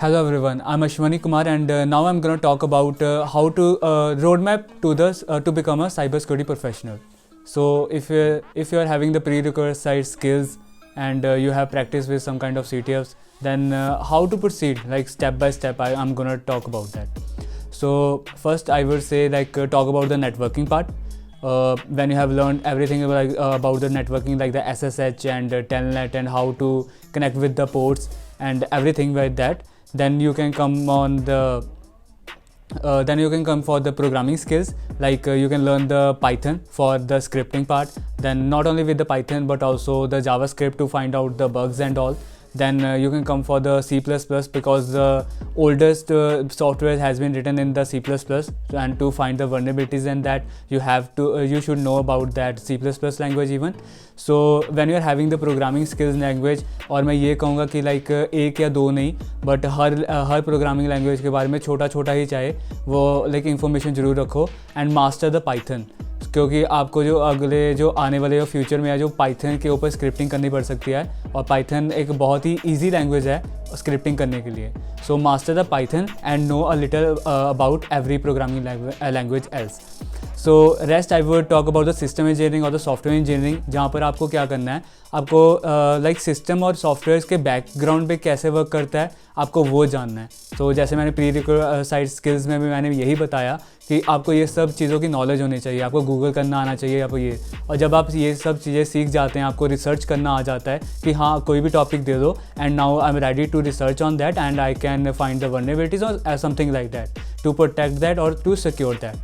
Hello everyone, I'm Ashwani Kumar and now I'm going to talk about how to roadmap to to become a cybersecurity professional. So if you're having the prerequisite skills and you have practice with some kind of CTFs, then how to proceed, like step by step, I'm going to talk about that. So first I would say talk about the networking part. When you have learned everything about the networking, like the SSH and Telnet and how to connect with the ports and everything like that, then you can come for the programming skills. You can learn the Python for the scripting part, then not only with the Python but also the JavaScript to find out the bugs and all. Then you can come for the C++ because the oldest software has been written in the C++, and to find the vulnerabilities and that you should know about that C++ language even. So when you are having the programming skills language, और मैं ये कहूँगा कि एक या दो नहीं but her programming language के बारे में छोटा छोटा ही चाहे वो इंफॉर्मेशन ज़रूर रखो एंड मास्टर द पाइथन, क्योंकि आपको जो आने वाले फ्यूचर में है जो पाइथन के ऊपर स्क्रिप्टिंग करनी पड़ सकती है, और पाइथन एक बहुत ही ईजी लैंग्वेज है स्क्रिप्टिंग करने के लिए. So master the Python and know a little about every programming language else. So rest I would talk about the system engineering और द सॉफ्टवेयर इंजीनियरिंग, जहाँ पर आपको क्या करना है, आपको सिस्टम और सॉफ्टवेयर के बैकग्राउंड पे कैसे वर्क करता है आपको वो जानना है. तो जैसे मैंने प्रीरिक्विजिट स्किल्स में भी मैंने यही बताया कि आपको ये सब चीज़ों की नॉलेज होनी चाहिए, आपको गूगल करना आना चाहिए आपको ये. और जब आप ये सब चीज़ें सीख जाते हैं, आपको रिसर्च करना आ जाता है कि हाँ कोई भी टॉपिक दे दो and now I am ready to research on that and I can find the vulnerabilities और something like that to protect that और टू सिक्योर दैट.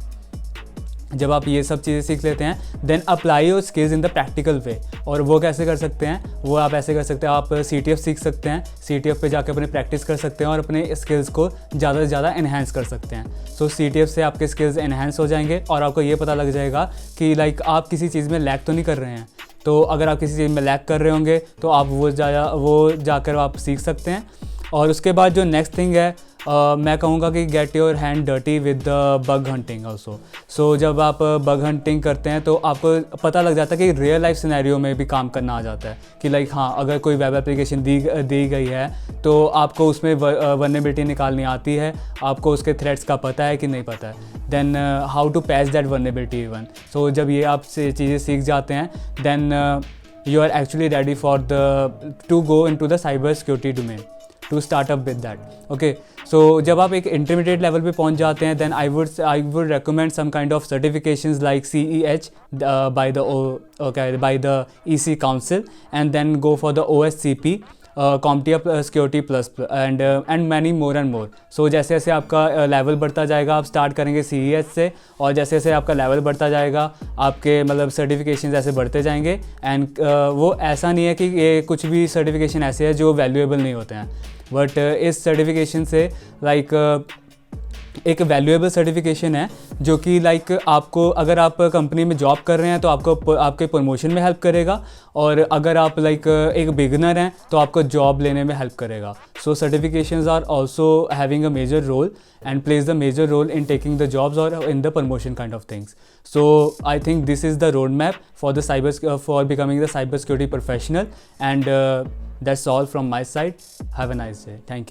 जब आप ये सब चीज़ें सीख लेते हैं then apply your skills in the practical way. और वो कैसे कर सकते हैं, वो आप ऐसे कर सकते हैं, आप CTF सीख सकते हैं, CTF पे जाकर अपने प्रैक्टिस कर सकते हैं और अपने स्किल्स को ज़्यादा से ज़्यादा एनहेंस कर सकते हैं. सो CTF से आपके स्किल्स एनहेंस हो जाएंगे और आपको ये पता लग जाएगा कि आप किसी चीज़ में लैग तो नहीं कर रहे हैं. तो अगर आप किसी चीज़ में लैग कर रहे होंगे तो आप वो जाकर आप सीख सकते हैं. और उसके बाद जो नेक्स्ट थिंग है, मैं कहूँगा कि get your hand dirty with the bug hunting also. So जब आप बग हंटिंग करते हैं तो आपको पता लग जाता है कि रियल लाइफ सिनेरियो में भी काम करना आ जाता है कि हाँ अगर कोई वेब एप्लीकेशन दी गई है तो आपको उसमें वल्नरेबिलिटी निकालनी आती है, आपको उसके थ्रेट्स का पता है कि नहीं पता है, then how to patch that vulnerability even. So जब ये आप चीज़ें सीख जाते हैं then you are actually ready for to go into the cyber security domain to start up with that. Okay, so जब आप एक इंटरमीडिएट लेवल पे पहुंच जाते हैं then I would recommend some kind of certifications like CEH by the EC Council, and then go for the OSCP, CompTIA Security Plus and many more and more. So जैसे जैसे आपका level बढ़ता जाएगा, आप स्टार्ट करेंगे CEH से, और जैसे जैसे आपका लेवल बढ़ता जाएगा आपके सर्टिफिकेशन ऐसे बढ़ते जाएंगे. एंड वो ऐसा नहीं है कि ये कुछ भी सर्टिफिकेशन ऐसे है जो वैल्यूएबल नहीं होते हैं, बट इस सर्टिफिकेशन से एक वैल्यूएबल सर्टिफिकेशन है जो कि आपको, अगर आप कंपनी में जॉब कर रहे हैं तो आपको आपके प्रमोशन में हेल्प करेगा, और अगर आप एक बिगिनर हैं तो आपको जॉब लेने में हेल्प करेगा. So certifications are also having a major role and plays the major role in taking the jobs or in the promotion kind of things. So I think this is the roadmap for becoming the cybersecurity professional, and that's all from my side. Have a nice day. Thank you.